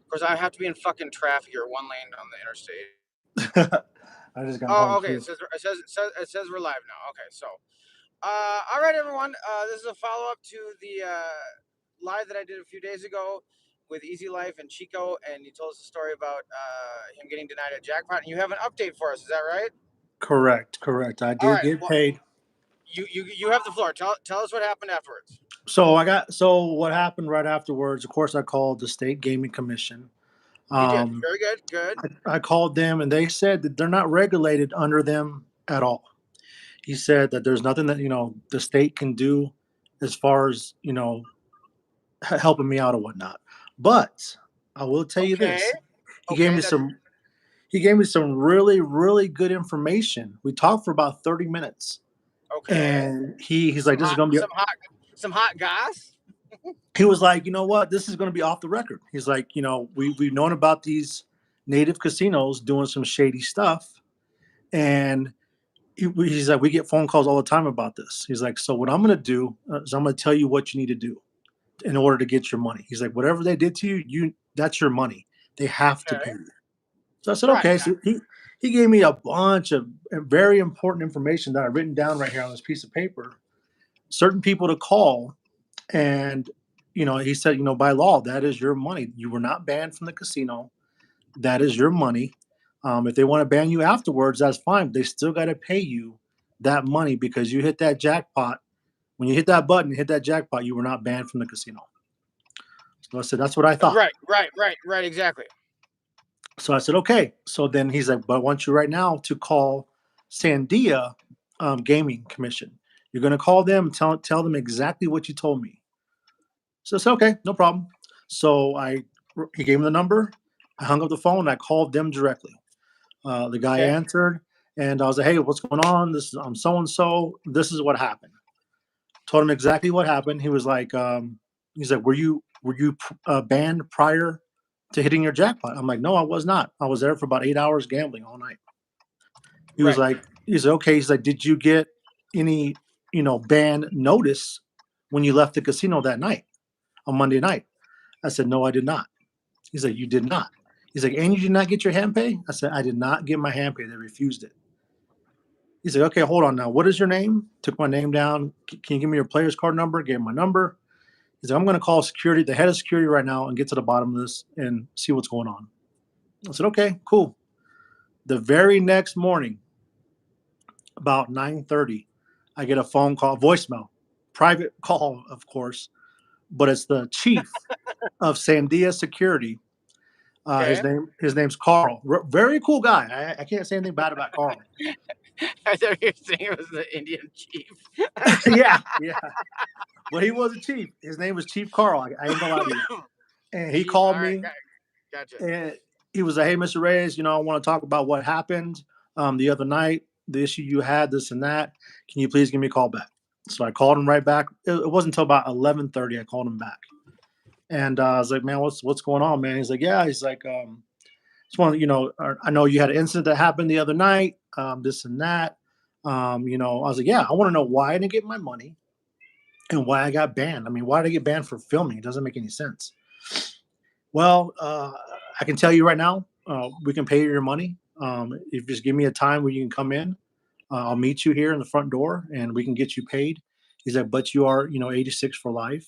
course, I have to be in fucking traffic here, one lane on the interstate. I just got Oh, home okay. too. It says we're live now. Okay, so, all right, everyone. This is a follow up to the live that I did a few days ago with Easy Life and Chico, and you told us a story about him getting denied a jackpot, and you have an update for us. Is that right? Correct. I All did right. get Well, paid. you have the floor. Tell us what happened afterwards. So what happened right afterwards? Of course, I called the state gaming commission. You did Um, very good. Good. I called them and they said that they're not regulated under them at all. He said that there's nothing that the state can do as far as helping me out or whatnot. But I will tell you Okay. this: he gave Okay. me That's some he gave me some really really good information. We talked for about 30 minutes, okay. and he's like, "This is gonna be." Some hot goss. He was like, "You know what? This is gonna be off the record." He's like, we've known about these native casinos doing some shady stuff, and he's like, we get phone calls all the time about this. He's like, so what I'm going to do is I'm going to tell you what you need to do in order to get your money. He's like, whatever they did to you, that's your money. They have to pay Okay. you. So I said, Right. okay. So he gave me a bunch of very important information that I've written down right here on this piece of paper. Certain people to call, and he said, by law, that is your money. You were not banned from the casino. That is your money. If they want to ban you afterwards, that's fine. They still got to pay you that money because you hit that jackpot. When you hit that button, hit that jackpot, you were not banned from the casino. So I said, that's what I thought. Right. Exactly. So I said, okay. So then he's like, but I want you right now to call Sandia Gaming Commission. You're going to call them and tell them exactly what you told me. So I said, okay, no problem. So he gave me the number. I hung up the phone and I called them directly. The guy Okay. answered, and I was like, "Hey, what's going on? This is I'm so and so. This is what happened." Told him exactly what happened. He's like, "Were you banned prior to hitting your jackpot?" I'm like, "No, I was not. I was there for about 8 hours gambling all night." He was Right. like, "He's like, okay." He's like, "Did you get any ban notice when you left the casino that night on Monday night?" I said, "No, I did not." He's like, "You did not." He's like, "And you did not get your Handpay?" I said, "I did not get my Handpay. They refused it." He's like, okay, hold on now. What is your name? Took my name down. Can you give me your player's card number? Gave him my number. He's like, I'm going to call security, the head of security right now, and get to the bottom of this and see what's going on. I said, okay, cool. The very next morning, about 9:30, I get a phone call, voicemail, private call, of course, but it's the chief of Sandia Security. Okay. His name's Carl. Very cool guy. I can't say anything bad about Carl. I thought you were saying it was the Indian chief. Yeah. But he was a chief. His name was Chief Carl. I ain't gonna lie to you. And he Chief. All called right. me Gotcha. and he was like, "Hey, Mr. Reyes, I want to talk about what happened the other night, the issue you had, this and that. Can you please give me a call back?" So I called him right back. It wasn't until about 11:30 I called him back, and I was like, "Man, what's going on, man?" He's like, "Yeah." He's like, "Just want I know you had an incident that happened the other night, this and that. I was like, yeah, I want to know why I didn't get my money and why I got banned. I mean, why did I get banned for filming? It doesn't make any sense." Well, I can tell you right now, we can pay you your money. If you just give me a time where you can come in, I'll meet you here in the front door and we can get you paid. He's like, but you are, 86 for life.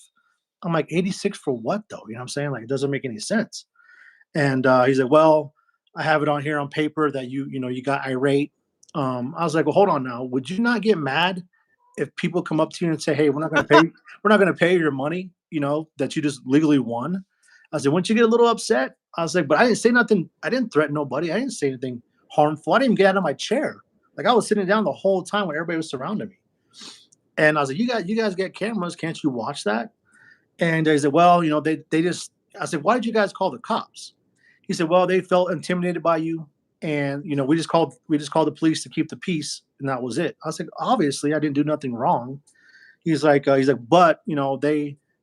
I'm like, 86 for what though? You know what I'm saying? Like, it doesn't make any sense. And he's like, well, I have it on here on paper that you got irate. I was like, well, hold on now. Would you not get mad if people come up to you and say, hey, we're not going to pay your money, that you just legally won? I said, wouldn't you get a little upset? I was like, but I didn't say nothing. I didn't threaten nobody. I didn't say anything harmful. I didn't even get out of my chair. Like I was sitting down the whole time when everybody was surrounding me. And I was like, you guys get cameras. Can't you watch that? And they said, well, they just, I said, why did you guys call the cops? He said, well, they felt intimidated by you. And, we just called the police to keep the peace. And that was it. I was like, obviously I didn't do nothing wrong. He's like, but,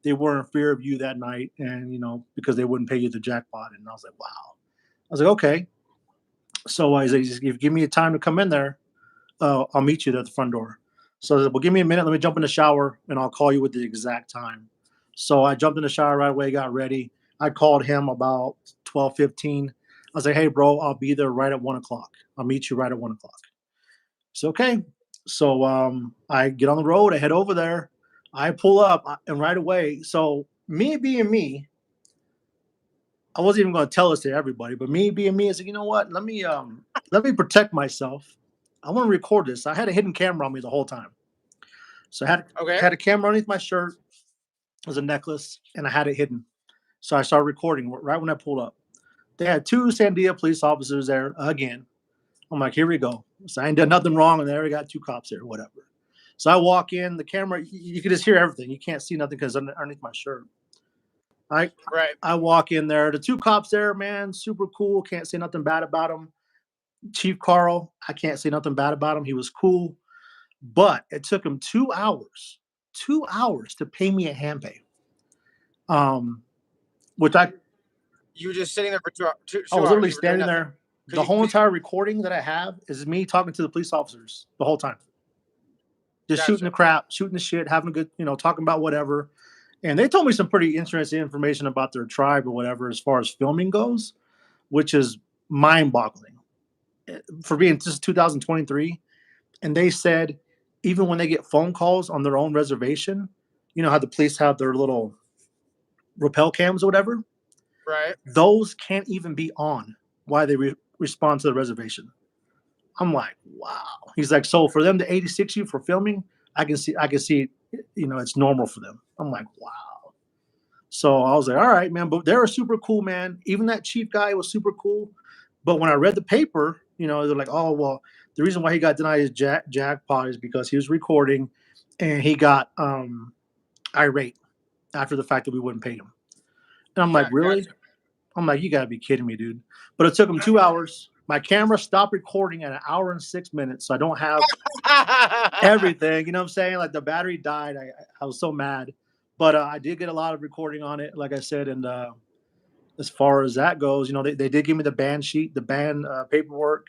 they were in fear of you that night and, because they wouldn't pay you the jackpot. And I was like, wow. I was like, okay. So he's like, just give me a time to come in there. I'll meet you there at the front door. So I said, well, give me a minute. Let me jump in the shower and I'll call you with the exact time. So I jumped in the shower right away, got ready. I called him about 12:15. I was like, hey, bro, I'll be there right at 1 o'clock. I'll meet you right at 1 o'clock. So, okay. So I get on the road. I head over there. I pull up and right away. So me being me, I wasn't even going to tell this to everybody, but me being me, I said, you know what? Let me protect myself. I want to record this. I had a hidden camera on me the whole time. So I Okay. had a camera underneath my shirt. It was a necklace, and I had it hidden. So I started recording right when I pulled up. They had two Sandia police officers there again. I'm like, here we go. So I ain't done nothing wrong, and they already got two cops there, whatever. So I walk in, the camera, you can just hear everything. You can't see nothing because underneath my shirt. I Right. I walk in there. The two cops there, man, super cool. Can't say nothing bad about him. Chief Carl, I can't say nothing bad about him. He was cool, but it took him 2 hours to pay me a Handpay. Um, which You were just sitting there for I two was hours. literally You were doing standing nothing. there. The whole entire recording that I have is me talking to the police officers the whole time, just shooting Gotcha. the crap, shooting the shit, having a good, talking about whatever. And they told me some pretty interesting information about their tribe or whatever as far as filming goes, which is mind-boggling for being just 2023. And they said even when they get phone calls on their own reservation, you know how the police have their little rappel cams or whatever, Right. those can't even be on while they respond to the reservation. I'm like, wow. He's like, so for them to 86 you for filming, I can see, it's normal for them. I'm like, wow. So I was like, all right, man. But they were super cool, man. Even that chief guy was super cool. But when I read the paper, they're like, oh, well, the reason why he got denied his jackpot is because he was recording and he got irate after the fact that we wouldn't pay him. And I'm like, really? Gotcha. I'm like, you gotta be kidding me, dude. But it took him 2 hours. My camera stopped recording at 1 hour and 6 minutes. So I don't have everything. You know what I'm saying? Like the battery died. I was so mad. But I did get a lot of recording on it, like I said. And as far as that goes, they did give me the ban sheet, the ban paperwork.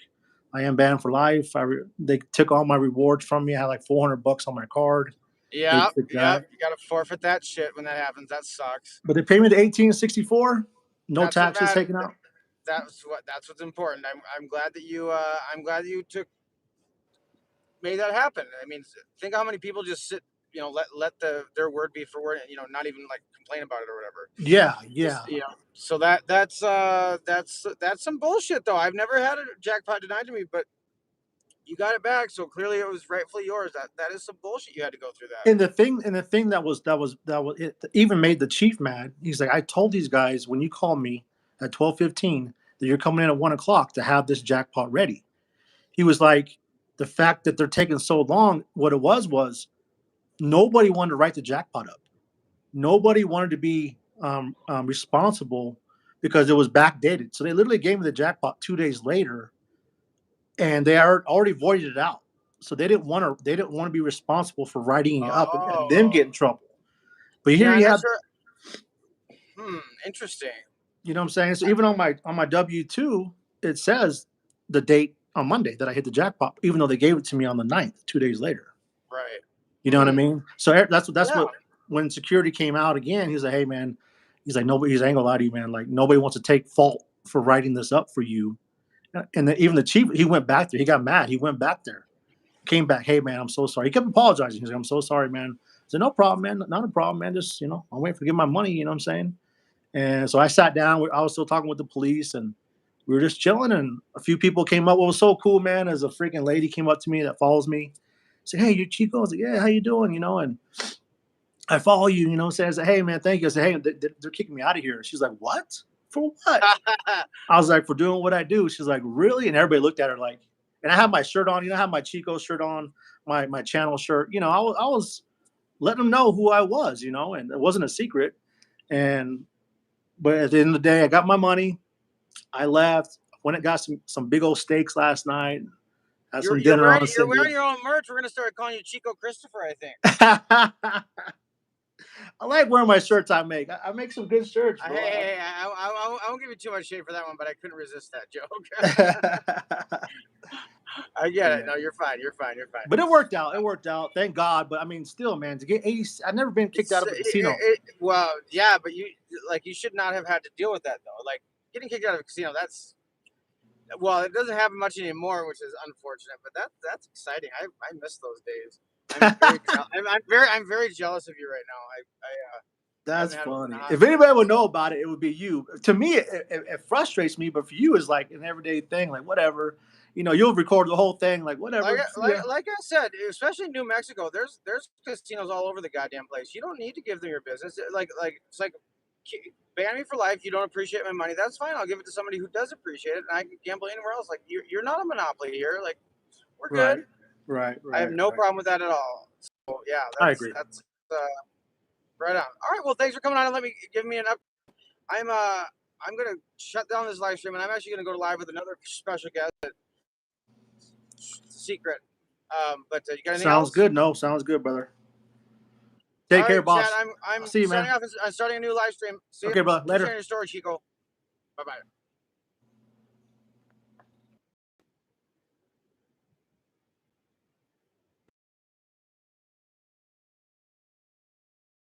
I am banned for life. They took all my rewards from me. I had like $400 on my card. They Yep. took Yep. that. You got to forfeit that shit when that happens. That sucks. But they paid me the 1864. No That's what taxes matters. taken out. That's what's important. I'm glad that you made that happen. I mean, think how many people just sit, let their word be for word, and not even like complain about it or whatever. Yeah, yeah. Just so that's some bullshit though. I've never had a jackpot denied to me, but you got it back, so clearly it was rightfully yours. That is some bullshit. You had to go through that. And the thing that was it even made the chief mad. He's like, I told these guys when you called me at 12:15 that you're coming in at 1 o'clock to have this jackpot ready. He was like, the fact that they're taking so long, what it was nobody wanted to write the jackpot up. Nobody wanted to be responsible because it was backdated. So they literally gave me the jackpot 2 days later, and they are already voided it out. So they didn't want to. They didn't want to be responsible for writing it up and then Oh, get in trouble. But here yeah, you and have, that's right. Interesting. you know what I'm saying. So even on my W-2, it says the date on Monday that I hit the jackpot, even though they gave it to me on the 9th, 2 days later. Right. You know what I mean? So that's Yeah. what when security came out again, he's like, hey man, he's like, nobody, he's like, I ain't gonna lie to you, man. Like nobody wants to take fault for writing this up for you. And even the chief, he went back there. He got mad. He went back there, came back. Hey man, I'm so sorry. He kept apologizing. He's like, I'm so sorry, man. I said, no problem, man. Not a problem, man. Just I'm waiting for get my money. You know what I'm saying? And so I sat down. I was still talking with the police, and we were just chilling. And a few people came up. What was so cool, man, is a freaking lady came up to me that follows me. Said, hey, you're Chico. I was like, yeah, how you doing? And I follow you. Says, hey, man, thank you. I said, hey, they're kicking me out of here. She's like, what? For what? I was like, for doing what I do. She's like, really? And everybody looked at her like, and I have my shirt on. I have my Chico shirt on, my channel shirt. I was letting them know who I was. And it wasn't a secret. But at the end of the day, I got my money. I left. Went and got some big old steaks last night. Had You're some you're dinner wearing on you're wearing Cindy. your own merch. We're gonna start calling you Chico Christopher, I think. I like wearing my shirts I make. I make some good shirts, bro. Hey, I won't give you too much shade for that one, but I couldn't resist that joke. I get it. Yeah. No, you're fine. You're fine. You're fine. But it worked out. It worked out. Thank God. But I mean, still, man, to get 80, I've never been kicked out of a casino. Well, yeah, but you should not have had to deal with that though. Like getting kicked out of a casino, that's, well, it doesn't happen much anymore, which is unfortunate, but that's exciting. I miss those days. I'm very jealous of you right now. I That's haven't had one in a funny. hot If minute. anybody would know about it, it would be you. To me, it frustrates me, but for you, it's like an everyday thing. Like whatever, you'll record the whole thing. Like Like whatever. Yeah. like I said, especially in New Mexico, there's casinos all over the goddamn place. You don't need to give them your business. Like it's like ban me for life. You don't appreciate my money. That's fine. I'll give it to somebody who does appreciate it, and I can gamble anywhere else. Like you're not a monopoly here. Like we're good. Right. Right. I have Right. no Right. problem with that at all. So yeah, I agree. that's uh, right on. All right. Well, thanks for coming on and let me give me an up. I'm gonna shut down this live stream, and I'm actually gonna go live with another special guest. Secret. But you got anything Sounds else? good. No, sounds good, brother. All Take care, right, Chad. boss. I'm I'll see you, signing man. off. I'm starting a new live stream. See you. Okay, brother. Keep sharing Later. your story, Chico. Bye bye.